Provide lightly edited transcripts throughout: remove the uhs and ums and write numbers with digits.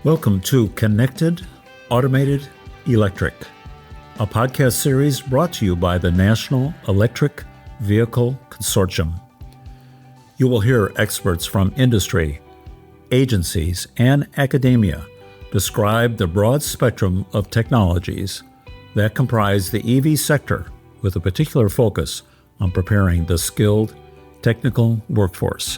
Welcome to Connected, Automated, Electric, a podcast series brought to you by the National Electric Vehicle Consortium. You will hear experts from industry, agencies, and academia describe the broad spectrum of technologies that comprise the EV sector with a particular focus on preparing the skilled technical workforce.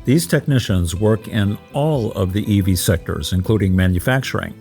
These technicians work in all of the EV sectors, including manufacturing,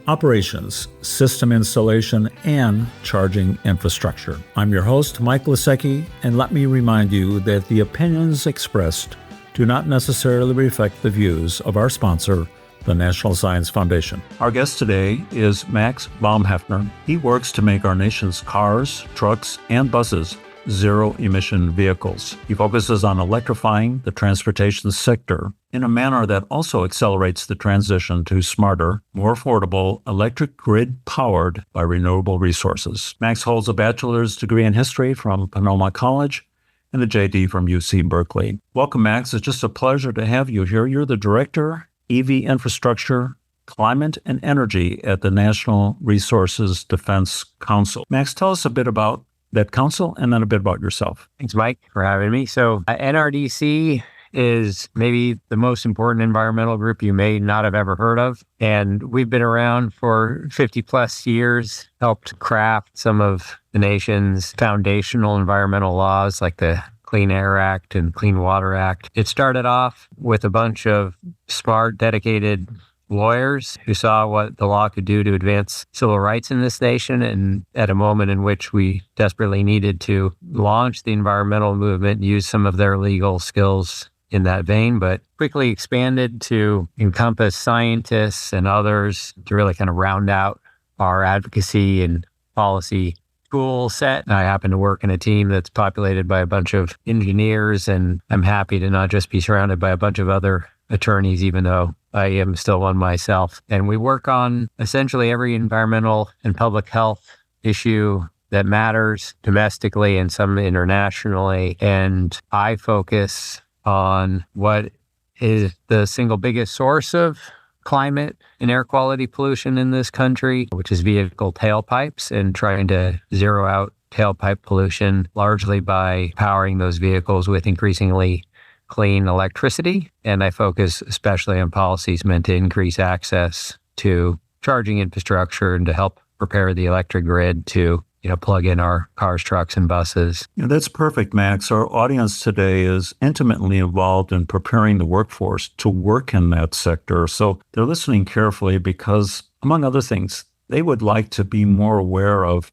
operations, system installation, and charging infrastructure. I'm your host, Mike Lisecki, and let me remind you that the opinions expressed do not necessarily reflect the views of our sponsor, the National Science Foundation. Our guest today is Max Baumhefner. He works to make our nation's cars, trucks, and buses zero-emission vehicles. He focuses on electrifying the transportation sector in a manner that also accelerates the transition to smarter, more affordable electric grid powered by renewable resources. Max holds a bachelor's degree in history from Pomona College and a JD from UC Berkeley. Welcome, Max. It's just a pleasure to have you here. You're the Director, EV Infrastructure, Climate and Energy at the National Resources Defense Council. Max, tell us a bit about that council, and then a bit about yourself. Thanks, Mike, for having me. So NRDC is maybe the most important environmental group you may not have ever heard of. And we've been around for 50 plus years, helped craft some of the nation's foundational environmental laws like the Clean Air Act and Clean Water Act. It started off with a bunch of smart, dedicated lawyers who saw what the law could do to advance civil rights in this nation, and at a moment in which we desperately needed to launch the environmental movement, use some of their legal skills in that vein, but quickly expanded to encompass scientists and others to really kind of round out our advocacy and policy tool set. I happen to work in a team that's populated by a bunch of engineers, and I'm happy to not just be surrounded by a bunch of other attorneys, even though I am still one myself. And we work on essentially every environmental and public health issue that matters domestically and some internationally. And I focus on what is the single biggest source of climate and air quality pollution in this country, which is vehicle tailpipes, and trying to zero out tailpipe pollution largely by powering those vehicles with increasingly clean electricity. And I focus especially on policies meant to increase access to charging infrastructure and to help prepare the electric grid to, plug in our cars, trucks, and buses. That's perfect, Max. Our audience today is intimately involved in preparing the workforce to work in that sector. So they're listening carefully because, among other things, they would like to be more aware of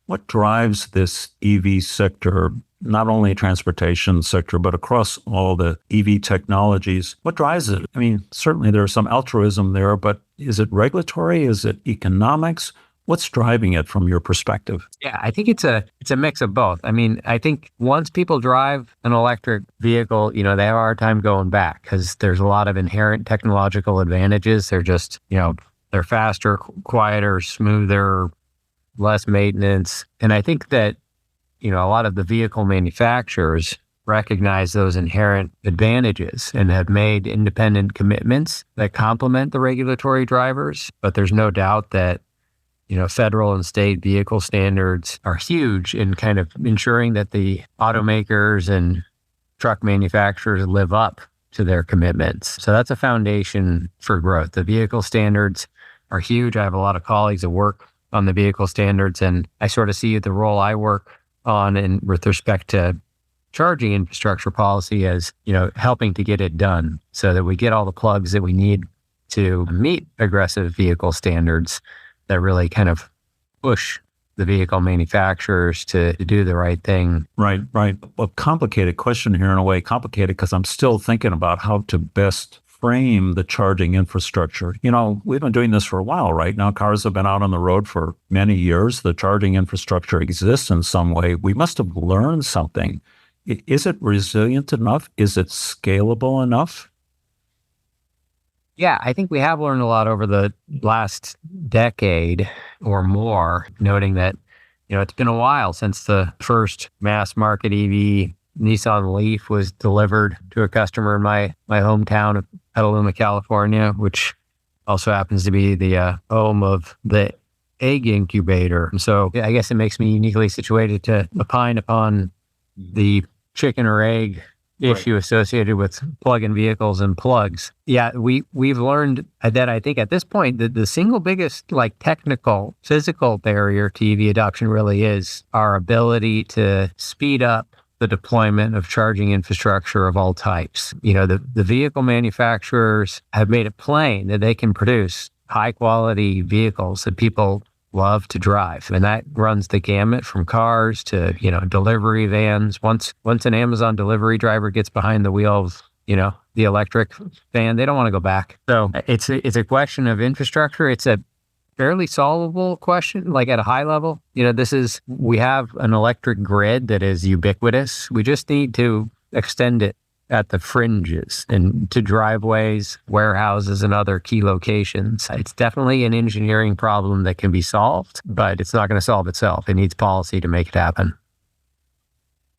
what drives this EV sector, not only transportation sector, but across all the EV technologies. What drives it? I mean, certainly there's some altruism there, but is it regulatory? Is it economics? What's driving it from your perspective? Yeah, I think it's a mix of both. I mean, I think once people drive an electric vehicle, they have a hard time going back because there's a lot of inherent technological advantages. They're just, they're faster, quieter, smoother, less maintenance. And I think that, a lot of the vehicle manufacturers recognize those inherent advantages and have made independent commitments that complement the regulatory drivers. But there's no doubt that, federal and state vehicle standards are huge in kind of ensuring that the automakers and truck manufacturers live up to their commitments. So that's a foundation for growth. The vehicle standards are huge. I have a lot of colleagues that work on the vehicle standards, and I sort of see the role I work on and with respect to charging infrastructure policy as, helping to get it done so that we get all the plugs that we need to meet aggressive vehicle standards that really kind of push the vehicle manufacturers to do the right thing. Right. A complicated question here in a way, complicated because I'm still thinking about how to best frame the charging infrastructure. We've been doing this for a while, right? Now cars have been out on the road for many years. The charging infrastructure exists in some way. We must have learned something. Is it resilient enough? Is it scalable enough? Yeah, I think we have learned a lot over the last decade or more, noting that, it's been a while since the first mass market EV Nissan Leaf was delivered to a customer in my hometown of Petaluma, California, which also happens to be the home of the egg incubator. So I guess it makes me uniquely situated to opine upon the chicken or egg issue associated with plug-in vehicles and plugs. Yeah, we've learned that I think at this point that the single biggest technical, physical barrier to EV adoption really is our ability to speed up the deployment of charging infrastructure of all types. The vehicle manufacturers have made it plain that they can produce high quality vehicles that people love to drive. And that runs the gamut from cars to, delivery vans. Once an Amazon delivery driver gets behind the wheel of, the electric van, they don't want to go back. So it's a question of infrastructure. It's a fairly solvable question, at a high level. We have an electric grid that is ubiquitous. We just need to extend it at the fringes and to driveways, warehouses, and other key locations. It's definitely an engineering problem that can be solved, but it's not going to solve itself. It needs policy to make it happen.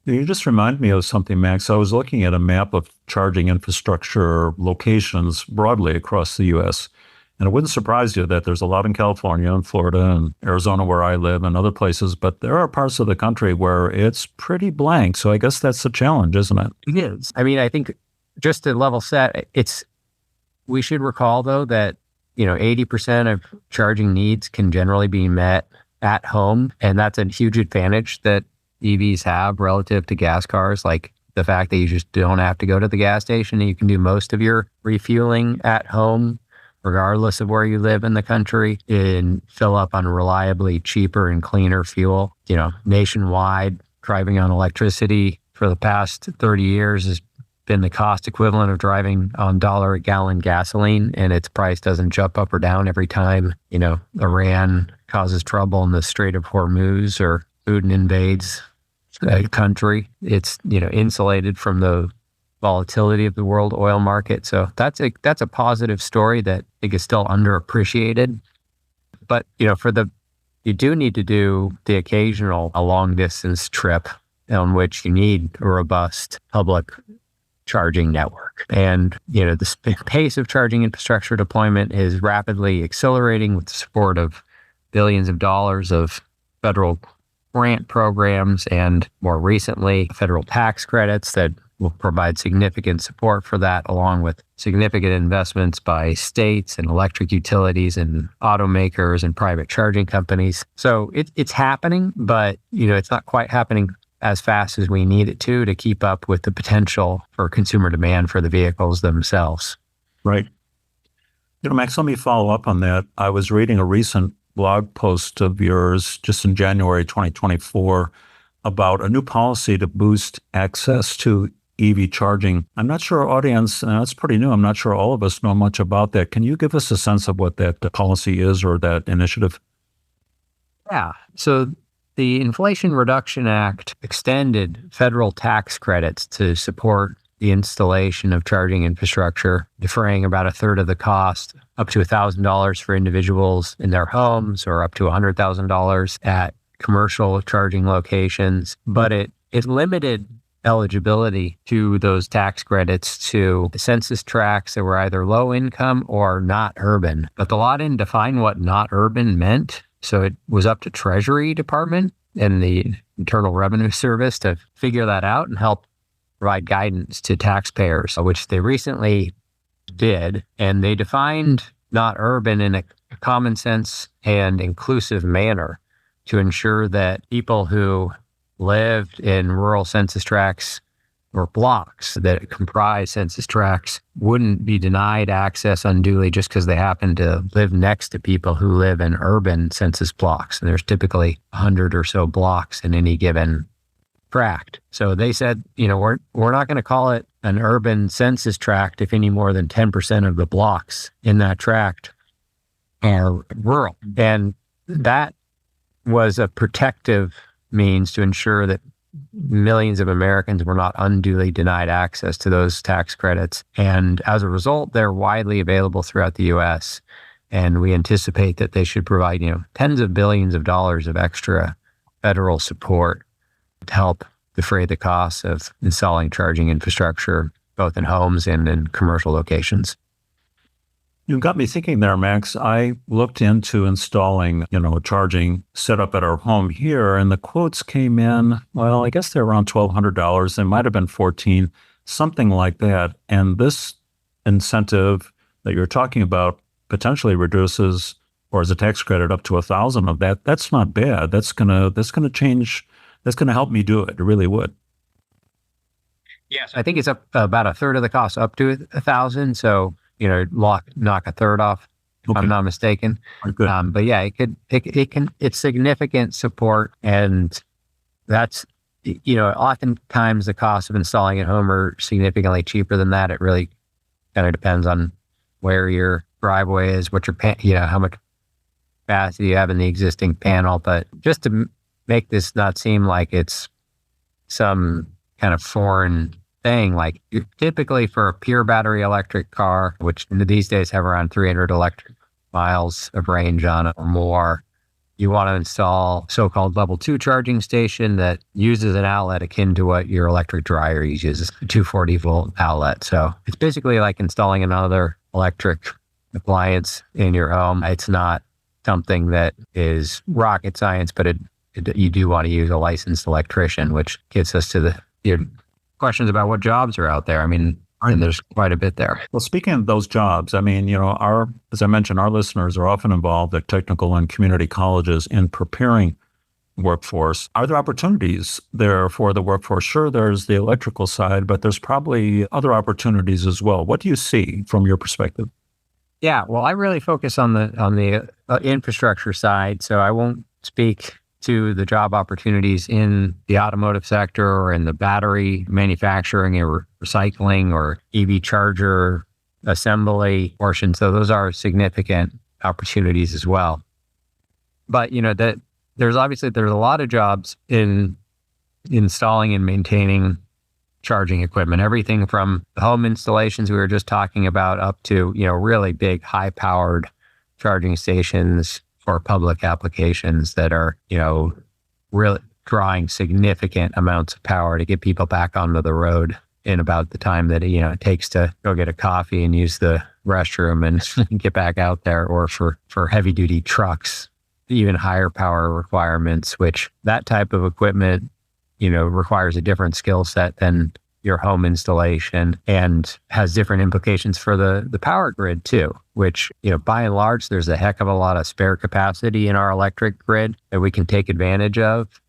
You just remind me of something, Max. I was looking at a map of charging infrastructure locations broadly across the U.S., and it wouldn't surprise you that there's a lot in California and Florida and Arizona where I live and other places, but there are parts of the country where it's pretty blank. So I guess that's the challenge, isn't it? It is. I think just to level set, we should recall though that, 80% of charging needs can generally be met at home. And that's a huge advantage that EVs have relative to gas cars, like the fact that you just don't have to go to the gas station and you can do most of your refueling at home, regardless of where you live in the country, and fill up on reliably cheaper and cleaner fuel. Nationwide, driving on electricity for the past 30 years has been the cost equivalent of driving on $1 a gallon gasoline, and its price doesn't jump up or down every time, Iran causes trouble in the Strait of Hormuz or Putin invades a country. It's, insulated from the volatility of the world oil market. So that's a positive story that I think is still underappreciated. But, you do need to do the occasional long distance trip on which you need a robust public charging network. And, the pace of charging infrastructure deployment is rapidly accelerating with the support of billions of dollars of federal grant programs and more recently federal tax credits that will provide significant support for that, along with significant investments by states and electric utilities and automakers and private charging companies. So it's happening, but it's not quite happening as fast as we need it to keep up with the potential for consumer demand for the vehicles themselves. Right. Max, let me follow up on that. I was reading a recent blog post of yours just in January 2024 about a new policy to boost access to EV charging. I'm not sure our audience, that's pretty new. I'm not sure all of us know much about that. Can you give us a sense of what that policy is or that initiative? Yeah. So the Inflation Reduction Act extended federal tax credits to support the installation of charging infrastructure, defraying about a third of the cost, up to $1,000 for individuals in their homes or up to $100,000 at commercial charging locations. But it limited eligibility to those tax credits to census tracts that were either low income or not urban. But the law didn't define what not urban meant. So it was up to Treasury Department and the Internal Revenue Service to figure that out and help provide guidance to taxpayers, which they recently did. And they defined not urban in a common sense and inclusive manner to ensure that people who lived in rural census tracts or blocks that comprise census tracts wouldn't be denied access unduly just because they happen to live next to people who live in urban census blocks. And there's typically 100 or so blocks in any given tract. So they said, we're not going to call it an urban census tract if any more than 10% of the blocks in that tract are rural. And that was a protective means to ensure that millions of Americans were not unduly denied access to those tax credits. And as a result, they're widely available throughout the U.S. And we anticipate that they should provide, tens of billions of dollars of extra federal support to help defray the costs of installing charging infrastructure, both in homes and in commercial locations. You got me thinking there, Max. I looked into installing, a charging setup at our home here, and the quotes came in, well, I guess they're around $1,200. It might have been 14, something like that. And this incentive that you're talking about potentially reduces, or as a tax credit, up to 1,000 of that. That's not bad. That's gonna change. That's gonna help me do it. It really would. Yes, I think it's up about a third of the cost, up to 1,000. So knock a third off, if I'm not mistaken. Good. But yeah, it's significant support, and that's oftentimes the cost of installing at home are significantly cheaper than that. It really kind of depends on where your driveway is, what your how much capacity you have in the existing panel. But just to make this not seem like it's some kind of foreign thing, like typically for a pure battery electric car, which these days have around 300 electric miles of range on it or more, you want to install so-called level 2 charging station that uses an outlet akin to what your electric dryer uses, a 240 volt outlet. So it's basically like installing another electric appliance in your home. It's not something that is rocket science, but you do want to use a licensed electrician, which gets us to your questions about what jobs are out there. I mean, and there's quite a bit there. Well, speaking of those jobs, I mean, as I mentioned, our listeners are often involved at technical and community colleges in preparing workforce. Are there opportunities there for the workforce? Sure, there's the electrical side, but there's probably other opportunities as well. What do you see from your perspective? Yeah, well, I really focus on the infrastructure side, so I won't speak to the job opportunities in the automotive sector or in the battery manufacturing or recycling or EV charger assembly portion. So those are significant opportunities as well. But there's a lot of jobs in installing and maintaining charging equipment, everything from the home installations we were just talking about up to really big high powered charging stations for public applications that are, really drawing significant amounts of power to get people back onto the road in about the time that, it takes to go get a coffee and use the restroom and get back out there, or for heavy duty trucks, even higher power requirements, which that type of equipment, requires a different skill set than your home installation and has different implications for the power grid too, which, by and large, there's a heck of a lot of spare capacity in our electric grid that we can take advantage of.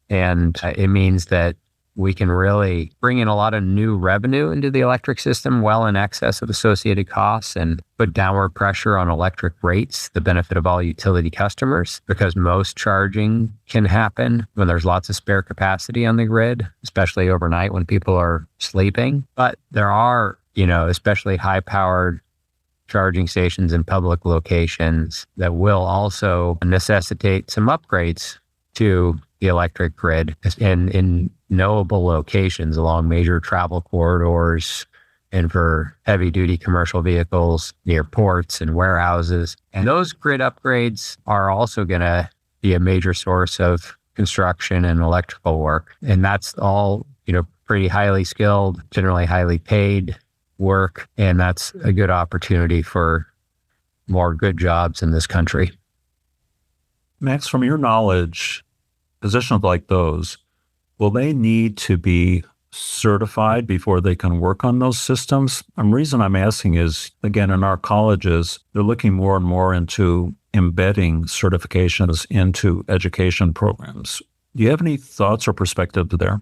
And it means that we can really bring in a lot of new revenue into the electric system, well in excess of associated costs, and put downward pressure on electric rates, the benefit of all utility customers, because most charging can happen when there's lots of spare capacity on the grid, especially overnight when people are sleeping. But there are, especially high-powered charging stations in public locations that will also necessitate some upgrades to the electric grid and in knowable locations along major travel corridors and for heavy duty commercial vehicles near ports and warehouses. And those grid upgrades are also going to be a major source of construction and electrical work. And that's all, pretty highly skilled, generally highly paid work. And that's a good opportunity for more good jobs in this country. Max, from your knowledge, positions like those, will they need to be certified before they can work on those systems? The reason I'm asking is, again, in our colleges, they're looking more and more into embedding certifications into education programs. Do you have any thoughts or perspectives there?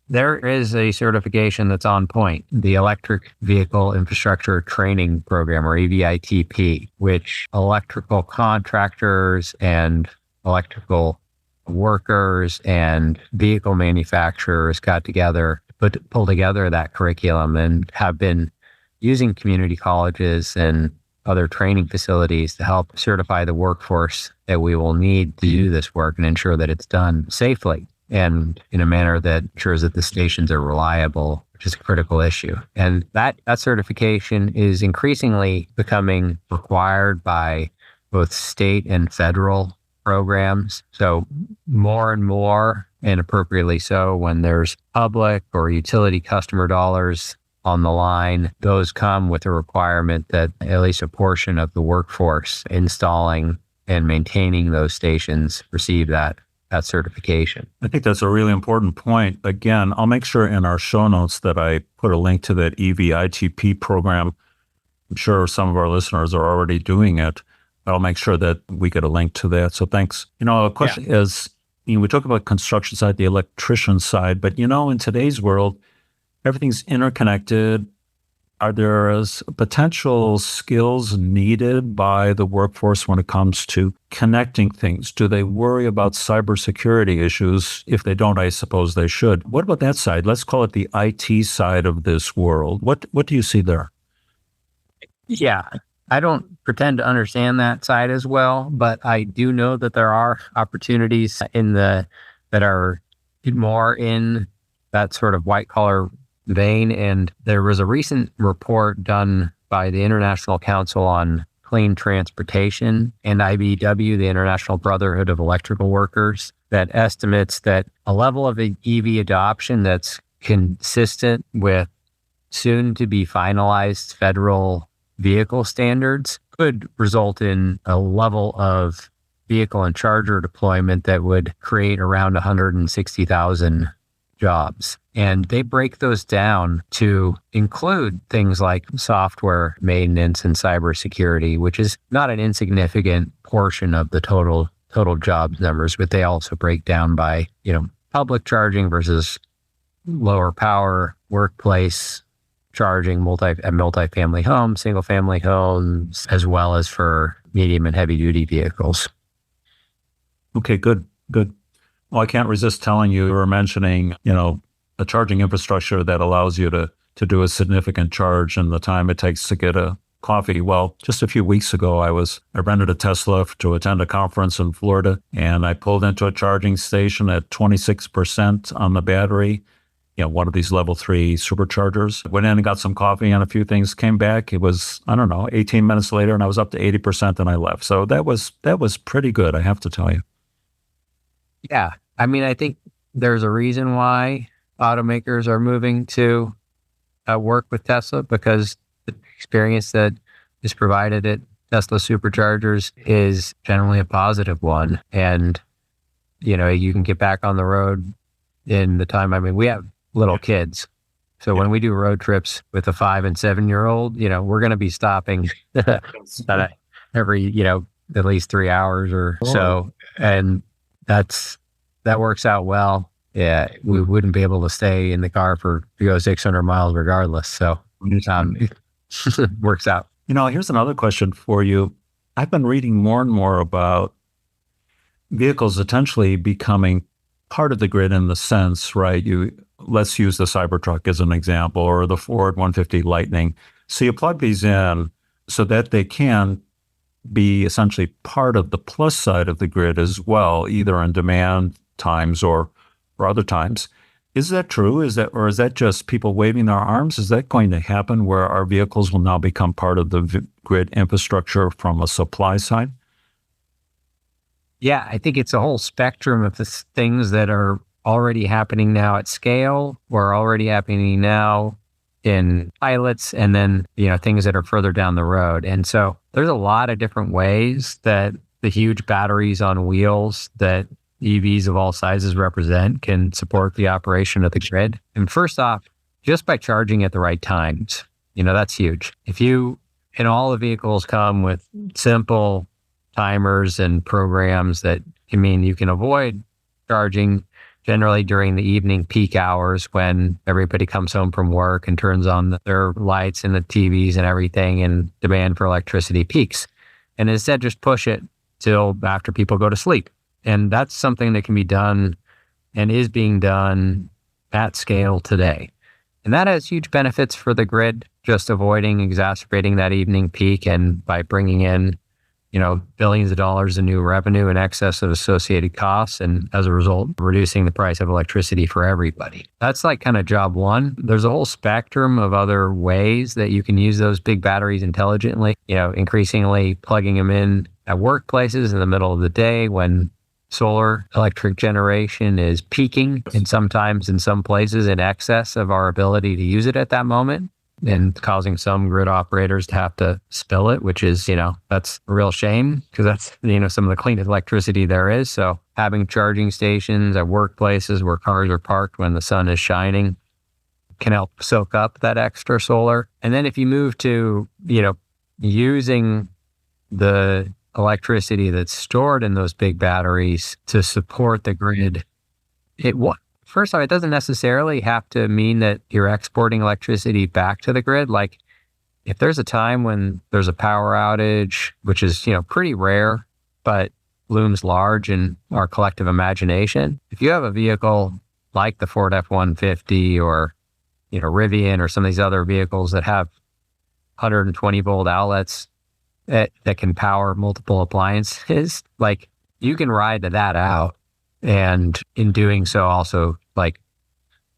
There is a certification that's on point, the Electric Vehicle Infrastructure Training Program, or EVITP, which electrical contractors and electrical workers and vehicle manufacturers got together, pull together that curriculum and have been using community colleges and other training facilities to help certify the workforce that we will need to do this work and ensure that it's done safely and in a manner that ensures that the stations are reliable, which is a critical issue. And that certification is increasingly becoming required by both state and federal programs. So more and more, and appropriately so, when there's public or utility customer dollars on the line, those come with a requirement that at least a portion of the workforce installing and maintaining those stations receive that certification. I think that's a really important point. Again, I'll make sure in our show notes that I put a link to that EVITP program. I'm sure some of our listeners are already doing it, but I'll make sure that we get a link to that. So thanks. A question is, we talk about construction side, the electrician side, but in today's world, everything's interconnected. Are there potential skills needed by the workforce when it comes to connecting things? Do they worry about cybersecurity issues? If they don't, I suppose they should. What about that side? Let's call it the IT side of this world. What do you see there? Yeah, I don't pretend to understand that side as well, but I do know that there are opportunities that are more in that sort of white collar vein. And there was a recent report done by the International Council on Clean Transportation and IBEW, the International Brotherhood of Electrical Workers, that estimates that a level of EV adoption that's consistent with soon to be finalized federal vehicle standards could result in a level of vehicle and charger deployment that would create around 160,000 jobs. And they break those down to include things like software maintenance and cybersecurity, which is not an insignificant portion of the total jobs numbers, but they also break down by, public charging versus lower power workplace charging, multifamily homes, single family homes, as well as for medium and heavy duty vehicles. Okay, good. Well, I can't resist telling you were mentioning, a charging infrastructure that allows you to do a significant charge in the time it takes to get a coffee. Well, just a few weeks ago, I rented a Tesla to attend a conference in Florida, and I pulled into a charging station at 26% on the battery, one of these level 3 superchargers. Went in and got some coffee and a few things, came back. It was, 18 minutes later, and I was up to 80% and I left. So that was pretty good, I have to tell you. Yeah. I think there's a reason why automakers are moving to work with Tesla, because the experience that is provided at Tesla superchargers is generally a positive one. And, you can get back on the road in the time. We have little kids. So when we do road trips with a 5 and 7-year-old, we're going to be stopping every, at least 3 hours or so. And that works out well. Yeah, we wouldn't be able to stay in the car to go 600 miles regardless. So it works out. Here's another question for you. I've been reading more and more about vehicles essentially becoming part of the grid in the sense, right? Let's use the Cybertruck as an example, or the Ford 150 Lightning. So you plug these in so that they can be essentially part of the plus side of the grid as well, either in demand times or other times. Is that true? Is that just people waving their arms? Is that going to happen where our vehicles will now become part of the grid infrastructure from a supply side? Yeah, I think it's a whole spectrum of the things that are already happening now at scale, or already happening now in pilots, and then, things that are further down the road. And so there's a lot of different ways that the huge batteries on wheels that EVs of all sizes represent can support the operation of the grid. And first off, just by charging at the right times, that's huge. And all the vehicles come with simple timers and programs that you can avoid charging generally during the evening peak hours when everybody comes home from work and turns on their lights and the TVs and everything, and demand for electricity peaks. And instead just push it till after people go to sleep. And that's something that can be done and is being done at scale today. And that has huge benefits for the grid, just avoiding exacerbating that evening peak, and by bringing in, billions of dollars in new revenue in excess of associated costs, and as a result, reducing the price of electricity for everybody. That's like kind of job one. There's a whole spectrum of other ways that you can use those big batteries intelligently, increasingly plugging them in at workplaces in the middle of the day when solar electric generation is peaking, and sometimes in some places in excess of our ability to use it at that moment. and causing some grid operators to have to spill it, which is, that's a real shame because that's, some of the cleanest electricity there is. So having charging stations at workplaces where cars are parked when the sun is shining can help soak up that extra solar. And then if you move to, using the electricity that's stored in those big batteries to support the grid, first off, it doesn't necessarily have to mean that you're exporting electricity back to the grid. Like if there's a time when there's a power outage, which is, pretty rare, but looms large in our collective imagination. If you have a vehicle like the Ford F-150 or, Rivian or some of these other vehicles that have 120 volt outlets that can power multiple appliances, like you can ride that out. And in doing so, also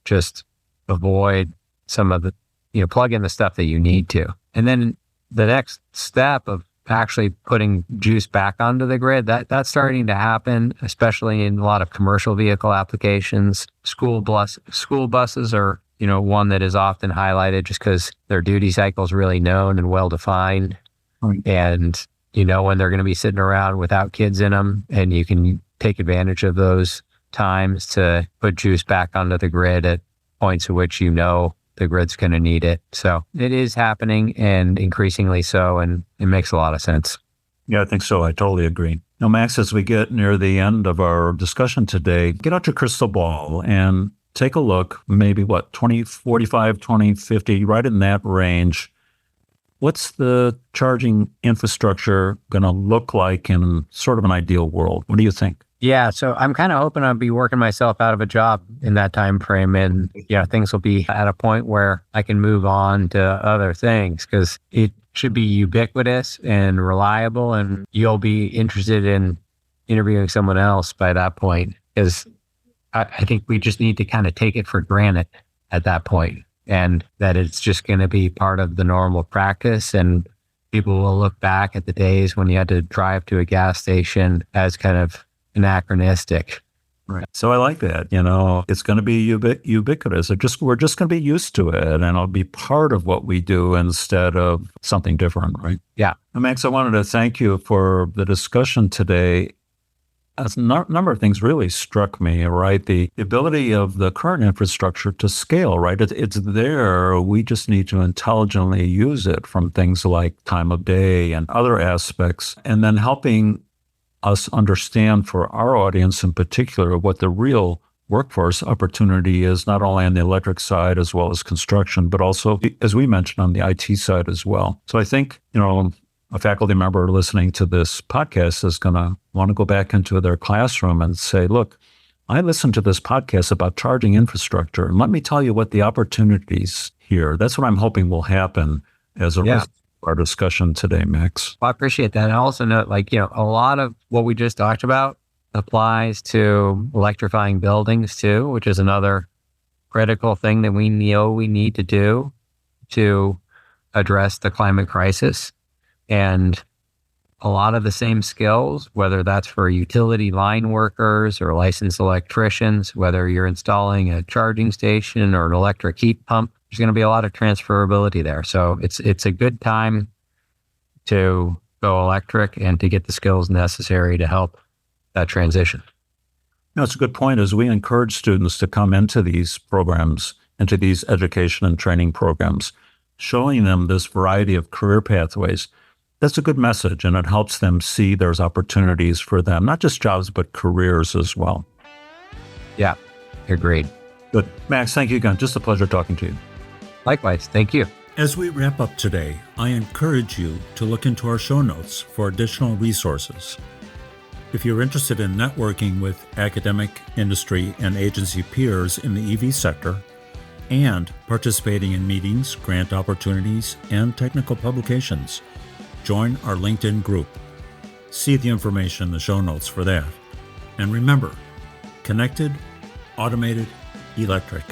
just avoid some of the, plug in the stuff that you need to. And then the next step of actually putting juice back onto the grid, that's starting to happen, especially in a lot of commercial vehicle applications. School buses are, one that is often highlighted just because their duty cycle is really known and well-defined. Right. And when they're going to be sitting around without kids in them, and you can take advantage of those times to put juice back onto the grid at points at which the grid's going to need it. So it is happening, and increasingly so, and it makes a lot of sense. Yeah, I think so. I totally agree. Now, Max, as we get near the end of our discussion today, get out your crystal ball and take a look, maybe 2045, 2050, right in that range. What's the charging infrastructure going to look like in sort of an ideal world? What do you think? Yeah, so I'm kind of hoping I'll be working myself out of a job in that time frame, and things will be at a point where I can move on to other things because it should be ubiquitous and reliable, and you'll be interested in interviewing someone else by that point, because I think we just need to kind of take it for granted at that point, and that it's just going to be part of the normal practice, and people will look back at the days when you had to drive to a gas station as kind of anachronistic. Right. So I like that. It's going to be ubiquitous. We're just going to be used to it, and it'll be part of what we do instead of something different, right? Yeah. And Max, I wanted to thank you for the discussion today. A number of things really struck me, right? The ability of the current infrastructure to scale, right? It's there. We just need to intelligently use it, from things like time of day and other aspects, and then helping us understand, for our audience in particular, what the real workforce opportunity is, not only on the electric side as well as construction, but also, as we mentioned, on the IT side as well. So I think, a faculty member listening to this podcast is going to want to go back into their classroom and say, look, I listened to this podcast about charging infrastructure, and let me tell you what the opportunities here. That's what I'm hoping will happen as a result of our discussion today, Max. Well, I appreciate that. And I also note, a lot of what we just talked about applies to electrifying buildings too, which is another critical thing that we know we need to do to address the climate crisis. And a lot of the same skills, whether that's for utility line workers or licensed electricians, whether you're installing a charging station or an electric heat pump, there's going to be a lot of transferability there. So it's a good time to go electric and to get the skills necessary to help that transition. It's a good point. As we encourage students to come into these programs, into these education and training programs, showing them this variety of career pathways, that's a good message, and it helps them see there's opportunities for them, not just jobs, but careers as well. Yeah, agreed. Good. Max, thank you again. Just a pleasure talking to you. Likewise. Thank you. As we wrap up today, I encourage you to look into our show notes for additional resources. If you're interested in networking with academic, industry, and agency peers in the EV sector, and participating in meetings, grant opportunities, and technical publications, join our LinkedIn group. See the information in the show notes for that. And remember, connected, automated, electric.